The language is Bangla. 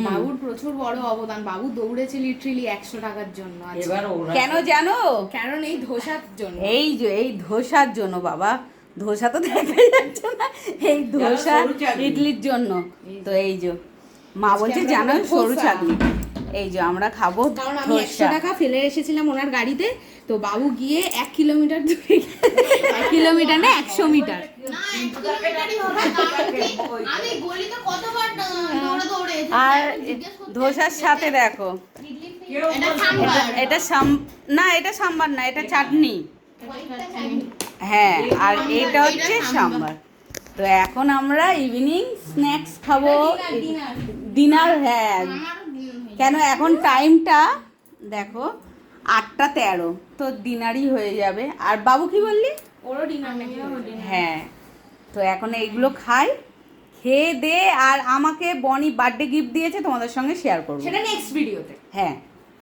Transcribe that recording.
বাবুর প্রচুর বড় অবদান, বাবু দৌড়েছে লিটারালি 100 টাকার জন্য। কেন জানো? কারণ এই ধোসার জন্য। এই ধোসার জন্য বাবা, ধোসা তো দেখা যাচ্ছে না, এই ধোসা ইডলির জন্য। তো এই যে মা বলছে জানো সরু চাটনি, এই যে আমরা খাবো। কারণ আমি 100 টাকা ফেলে এসেছিলাম ওনার গাড়িতে, তো বাবু গিয়ে 1 কিলোমিটার দূরে, 1 কিলোমিটার না 100 মিটার, আর ধোসার সাথে দেখো এটা না, এটা সাম্বার না, এটা চাটনি। হ্যাঁ, আর এটা হচ্ছে সাম্বার। তো এখন আমরা ইভিনিং স্ন্যাক্স খাবো, ডিনার। হ্যাঁ, কেন এখন টাইমটা দেখো 8:13, তো ডিনারই হয়ে যাবে। আর বাবু কি বললি? ওরও ডিনার নাকি? হ্যাঁ, তো এখন এইগুলো খাই, খেয়ে দে। আর আমাকে বনি বার্থডে গিফট দিয়েছে, তোমাদের সঙ্গে শেয়ার করবো সেটা নেক্সট ভিডিওতে। হ্যাঁ।